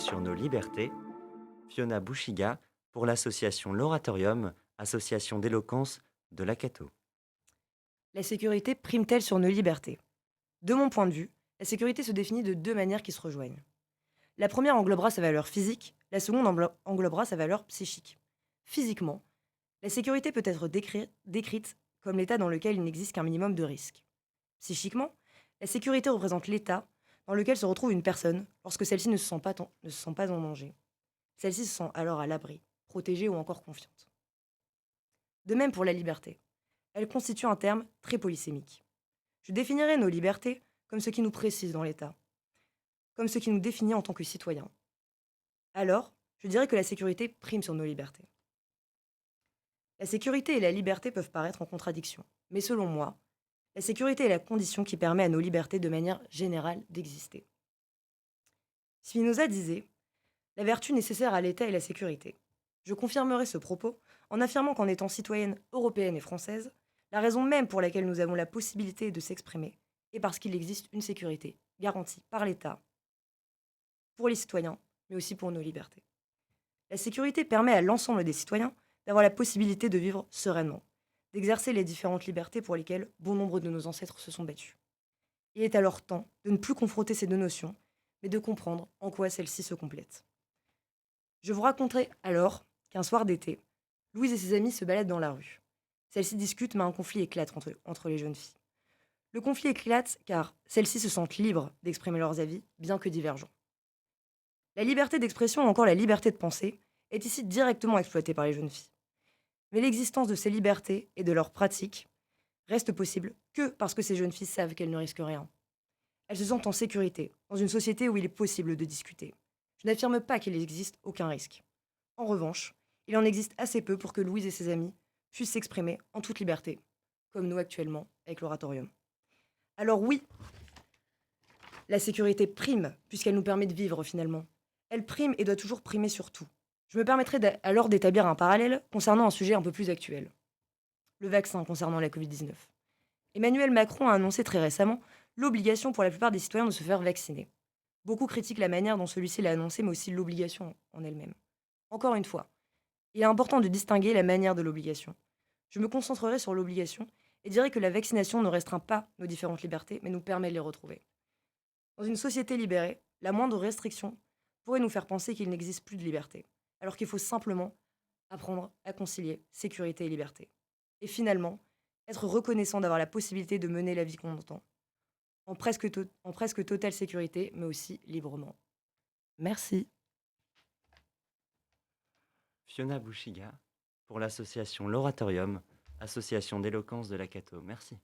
sur nos libertés. Fiona Bouchiga pour l'association L'Oratorium, association d'éloquence de l'Akato. La sécurité prime-t-elle sur nos libertés? De mon point de vue, la sécurité se définit de deux manières qui se rejoignent. La première englobera sa valeur physique, la seconde englobera sa valeur psychique. Physiquement, la sécurité peut être décrite comme l'état dans lequel il n'existe qu'un minimum de risque. Psychiquement, la sécurité représente l'état dans lequel se retrouve une personne lorsque celle-ci ne se sent pas en danger. Celle-ci se sent alors à l'abri, protégée ou encore confiante. De même pour la liberté. Elle constitue un terme très polysémique. Je définirais nos libertés comme ce qui nous précise dans l'État, comme ce qui nous définit en tant que citoyens. Alors, je dirais que la sécurité prime sur nos libertés. La sécurité et la liberté peuvent paraître en contradiction, mais selon moi, la sécurité est la condition qui permet à nos libertés de manière générale d'exister. Spinoza disait: la vertu nécessaire à l'État est la sécurité. Je confirmerai ce propos en affirmant qu'en étant citoyenne européenne et française, la raison même pour laquelle nous avons la possibilité de s'exprimer est parce qu'il existe une sécurité garantie par l'État pour les citoyens, mais aussi pour nos libertés. La sécurité permet à l'ensemble des citoyens d'avoir la possibilité de vivre sereinement, d'exercer les différentes libertés pour lesquelles bon nombre de nos ancêtres se sont battus. Il est alors temps de ne plus confronter ces deux notions, mais de comprendre en quoi celles-ci se complètent. Je vous raconterai alors qu'un soir d'été, Louise et ses amis se baladent dans la rue. Celles-ci discutent, mais un conflit éclate entre les jeunes filles. Le conflit éclate car celles-ci se sentent libres d'exprimer leurs avis, bien que divergents. La liberté d'expression ou encore la liberté de penser est ici directement exploitée par les jeunes filles. Mais l'existence de ces libertés et de leurs pratiques reste possible que parce que ces jeunes filles savent qu'elles ne risquent rien. Elles se sentent en sécurité, dans une société où il est possible de discuter. Je n'affirme pas qu'il n'existe aucun risque. En revanche, il en existe assez peu pour que Louise et ses amis puissent s'exprimer en toute liberté, comme nous actuellement avec l'oratorium. Alors oui, la sécurité prime, puisqu'elle nous permet de vivre finalement. Elle prime et doit toujours primer sur tout. Je me permettrai alors d'établir un parallèle concernant un sujet un peu plus actuel, le vaccin concernant la Covid-19. Emmanuel Macron a annoncé très récemment l'obligation pour la plupart des citoyens de se faire vacciner. Beaucoup critiquent la manière dont celui-ci l'a annoncé, mais aussi l'obligation en elle-même. Encore une fois, il est important de distinguer la manière de l'obligation. Je me concentrerai sur l'obligation et dirai que la vaccination ne restreint pas nos différentes libertés, mais nous permet de les retrouver. Dans une société libérée, la moindre restriction pourrait nous faire penser qu'il n'existe plus de liberté, alors qu'il faut simplement apprendre à concilier sécurité et liberté. Et finalement, être reconnaissant d'avoir la possibilité de mener la vie qu'on entend, en presque totale sécurité, mais aussi librement. Merci. Fiona Bouchiga pour l'association L'Oratorium, association d'éloquence de l'Akato. Merci.